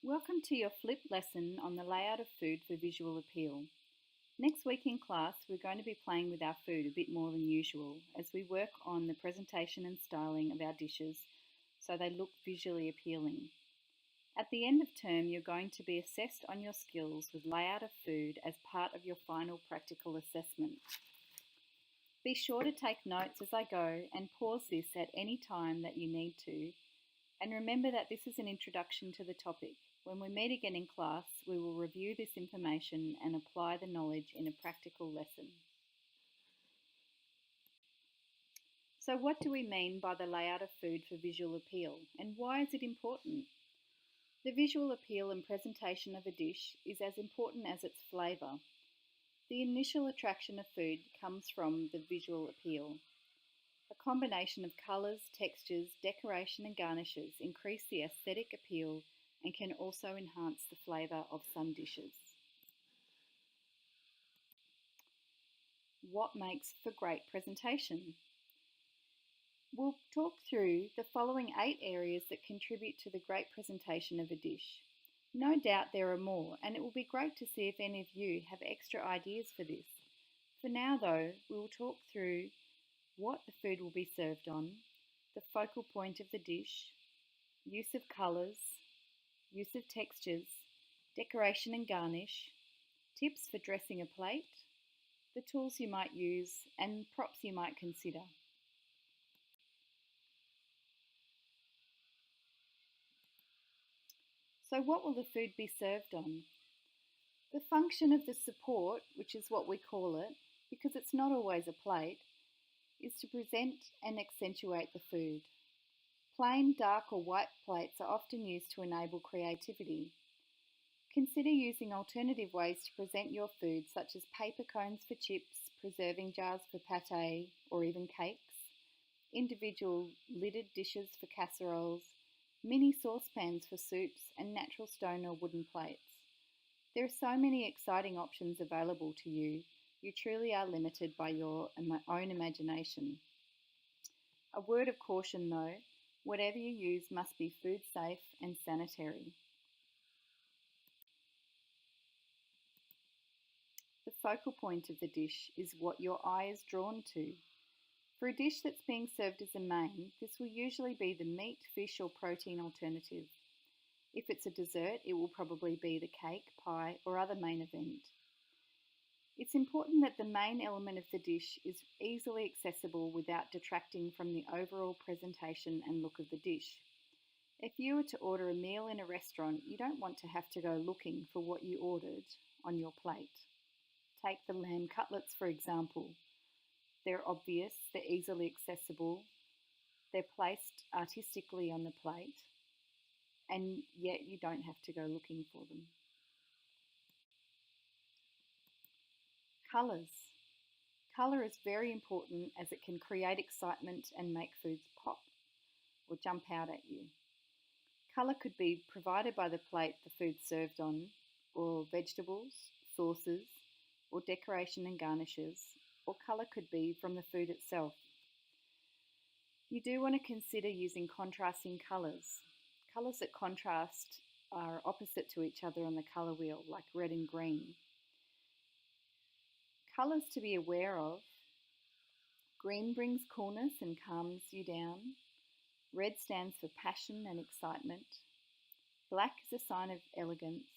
Welcome to your flip lesson on the layout of food for visual appeal. Next week in class, we're going to be playing with our food a bit more than usual as we work on the presentation and styling of our dishes so they look visually appealing. At the end of term, you're going to be assessed on your skills with layout of food as part of your final practical assessment. Be sure to take notes as I go and pause this at any time that you need to. And remember that this is an introduction to the topic. When we meet again in class, we will review this information and apply the knowledge in a practical lesson. So what do we mean by the layout of food for visual appeal, and why is it important? The visual appeal and presentation of a dish is as important as its flavour. The initial attraction of food comes from the visual appeal. A combination of colours, textures, decoration and garnishes increase the aesthetic appeal and can also enhance the flavour of some dishes. What makes for great presentation? We'll talk through the following 8 areas that contribute to the great presentation of a dish. No doubt there are more, and it will be great to see if any of you have extra ideas for this. For now though, we will talk through what the food will be served on, the focal point of the dish, use of colours, use of textures, decoration and garnish, tips for dressing a plate, the tools you might use, and props you might consider. So what will the food be served on? The function of the support, which is what we call it, because it's not always a plate, is to present and accentuate the food. Plain, dark or white plates are often used to enable creativity. Consider using alternative ways to present your food, such as paper cones for chips, preserving jars for pâté or even cakes, individual lidded dishes for casseroles, mini saucepans for soups, and natural stone or wooden plates. There are so many exciting options available to you. You truly are limited by your own imagination. A word of caution though, whatever you use must be food safe and sanitary. The focal point of the dish is what your eye is drawn to. For a dish that's being served as a main, this will usually be the meat, fish or protein alternative. If it's a dessert, it will probably be the cake, pie or other main event. It's important that the main element of the dish is easily accessible without detracting from the overall presentation and look of the dish. If you were to order a meal in a restaurant, you don't want to have to go looking for what you ordered on your plate. Take the lamb cutlets for example. They're obvious, they're easily accessible, they're placed artistically on the plate, and yet you don't have to go looking for them. Colours. Colour is very important as it can create excitement and make foods pop or jump out at you. Colour could be provided by the plate the food's served on, or vegetables, sauces, or decoration and garnishes, or colour could be from the food itself. You do want to consider using contrasting colours. Colours that contrast are opposite to each other on the colour wheel, like red and green. Colours to be aware of: green brings coolness and calms you down. Red stands for passion and excitement. Black is a sign of elegance.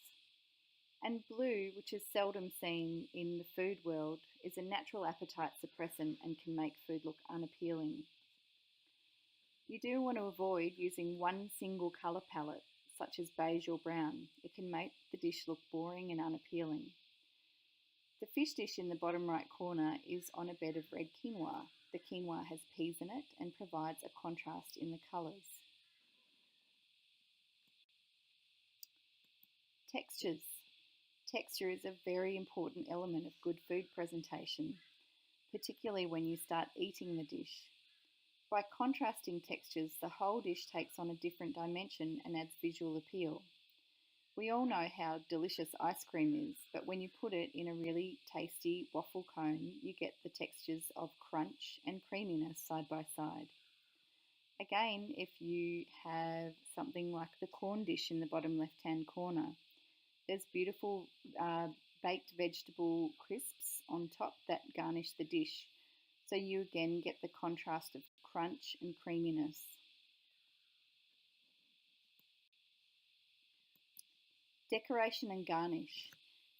And blue, which is seldom seen in the food world, is a natural appetite suppressant and can make food look unappealing. You do want to avoid using one single colour palette, such as beige or brown. It can make the dish look boring and unappealing. The fish dish in the bottom right corner is on a bed of red quinoa. The quinoa has peas in it and provides a contrast in the colours. Textures. Texture is a very important element of good food presentation, particularly when you start eating the dish. By contrasting textures, the whole dish takes on a different dimension and adds visual appeal. We all know how delicious ice cream is, but when you put it in a really tasty waffle cone, you get the textures of crunch and creaminess side by side. Again, if you have something like the corn dish in the bottom left-hand corner, there's beautiful baked vegetable crisps on top that garnish the dish. So you again get the contrast of crunch and creaminess. Decoration and garnish.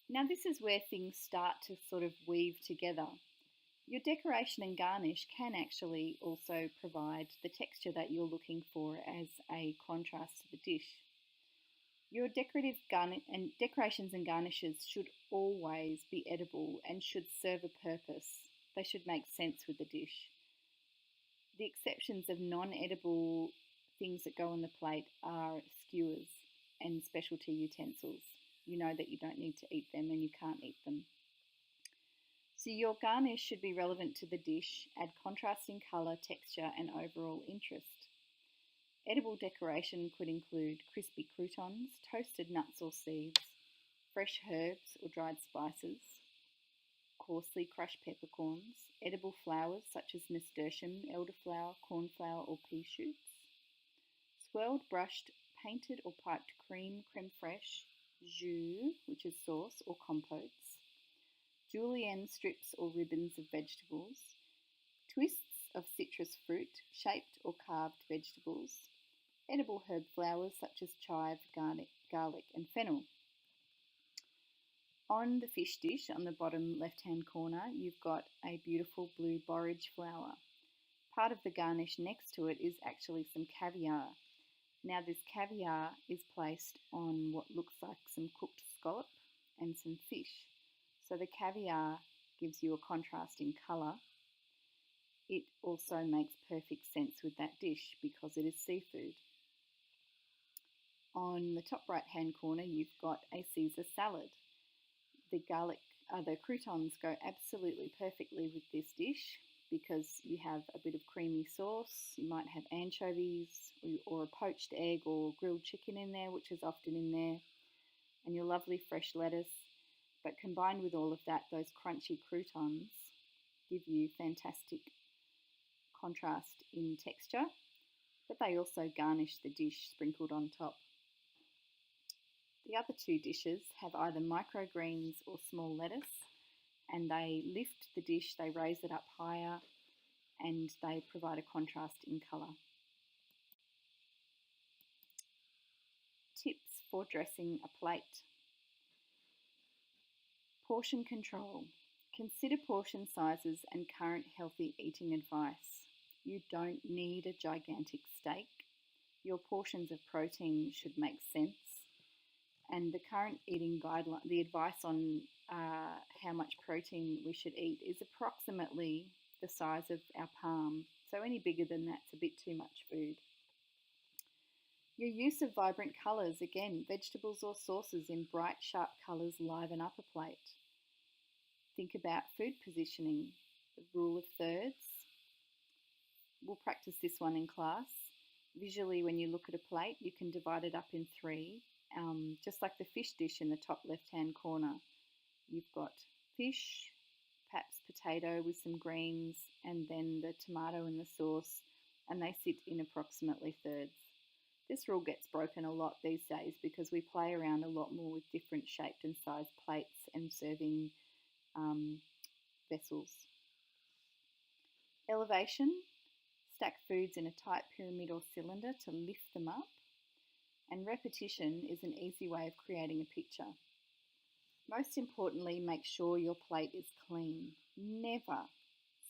Now this is where things start to sort of weave together. Your decoration and garnish can actually also provide the texture that you're looking for as a contrast to the dish. Your decorations and garnishes should always be edible and should serve a purpose. They should make sense with the dish. The exceptions of non-edible things that go on the plate are skewers and specialty utensils. You know that you don't need to eat them and you can't eat them. So your garnish should be relevant to the dish, add contrasting colour, texture and overall interest. Edible decoration could include crispy croutons, toasted nuts or seeds, fresh herbs or dried spices, coarsely crushed peppercorns, edible flowers such as nasturtium, elderflower, cornflower or pea shoots, swirled, brushed, painted or piped cream, creme fraiche, jus, which is sauce or compotes, julienne strips or ribbons of vegetables, twists of citrus fruit, shaped or carved vegetables, edible herb flowers such as chive, garlic and fennel. On the fish dish, on the bottom left-hand corner, you've got a beautiful blue borage flower. Part of the garnish next to it is actually some caviar. Now this caviar is placed on what looks like some cooked scallop and some fish. So the caviar gives you a contrast in colour. It also makes perfect sense with that dish because it is seafood. On the top right hand corner you've got a Caesar salad. The croutons go absolutely perfectly with this dish because you have a bit of creamy sauce, you might have anchovies or a poached egg or grilled chicken in there, which is often in there, and your lovely fresh lettuce. But combined with all of that, those crunchy croutons give you fantastic contrast in texture, but they also garnish the dish sprinkled on top. The other two dishes have either microgreens or small lettuce, and they lift the dish, they raise it up higher, and they provide a contrast in colour. Tips for dressing a plate. Portion control. Consider portion sizes and current healthy eating advice. You don't need a gigantic steak. Your portions of protein should make sense. And the current eating guideline, the advice on how much protein we should eat is approximately the size of our palm. So any bigger than that's a bit too much food. Your use of vibrant colours, again, vegetables or sauces in bright, sharp colours liven up a plate. Think about food positioning, the rule of thirds. We'll practice this one in class. Visually, when you look at a plate, you can divide it up in three. Just like the fish dish in the top left-hand corner. You've got fish, perhaps potato with some greens, and then the tomato and the sauce, and they sit in approximately thirds. This rule gets broken a lot these days because we play around a lot more with different shaped and sized plates and serving vessels. Elevation. Stack foods in a tight pyramid or cylinder to lift them up. And repetition is an easy way of creating a picture. Most importantly, make sure your plate is clean. Never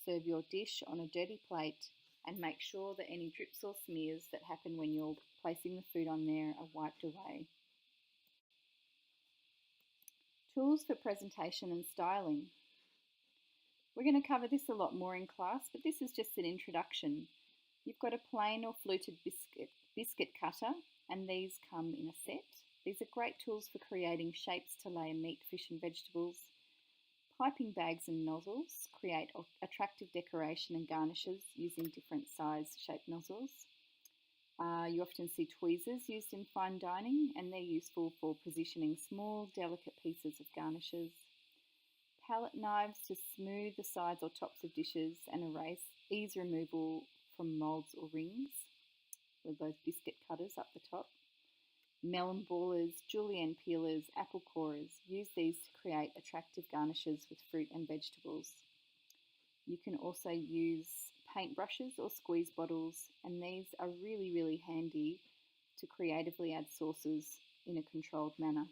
serve your dish on a dirty plate, and make sure that any drips or smears that happen when you're placing the food on there are wiped away. Tools for presentation and styling. We're going to cover this a lot more in class, but this is just an introduction. You've got a plain or fluted biscuit cutter, and these come in a set. These are great tools for creating shapes to layer meat, fish and vegetables. Piping bags and nozzles create attractive decoration and garnishes using different size shaped nozzles. You often see tweezers used in fine dining, and they're useful for positioning small, delicate pieces of garnishes. Palette knives to smooth the sides or tops of dishes and ease removal from moulds or rings. with those biscuit cutters up the top. Melon ballers, julienne peelers, apple corers. Use these to create attractive garnishes with fruit and vegetables. You can also use paintbrushes or squeeze bottles, and these are really, really handy to creatively add sauces in a controlled manner.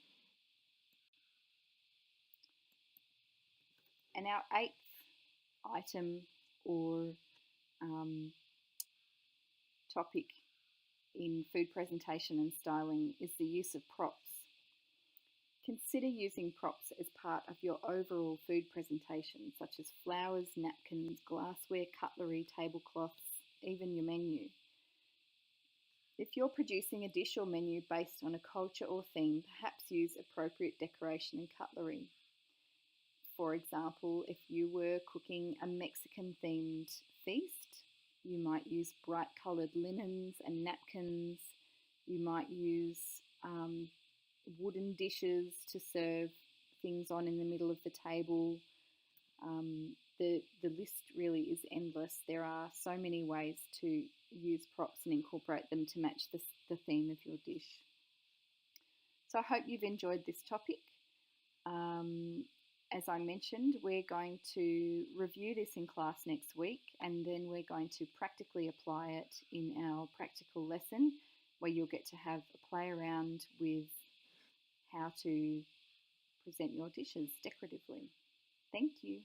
And our eighth item or topic in food presentation and styling is the use of props. Consider using props as part of your overall food presentation, such as flowers, napkins, glassware, cutlery, tablecloths, even your menu. If you're producing a dish or menu based on a culture or theme, perhaps use appropriate decoration and cutlery. For example, if you were cooking a Mexican themed feast, you might use bright coloured linens and napkins. You might use wooden dishes to serve things on in the middle of the table. The list really is endless. There are so many ways to use props and incorporate them to match the theme of your dish. So I hope you've enjoyed this topic. As I mentioned, we're going to review this in class next week, and then we're going to practically apply it in our practical lesson, where you'll get to have a play around with how to present your dishes decoratively. Thank you.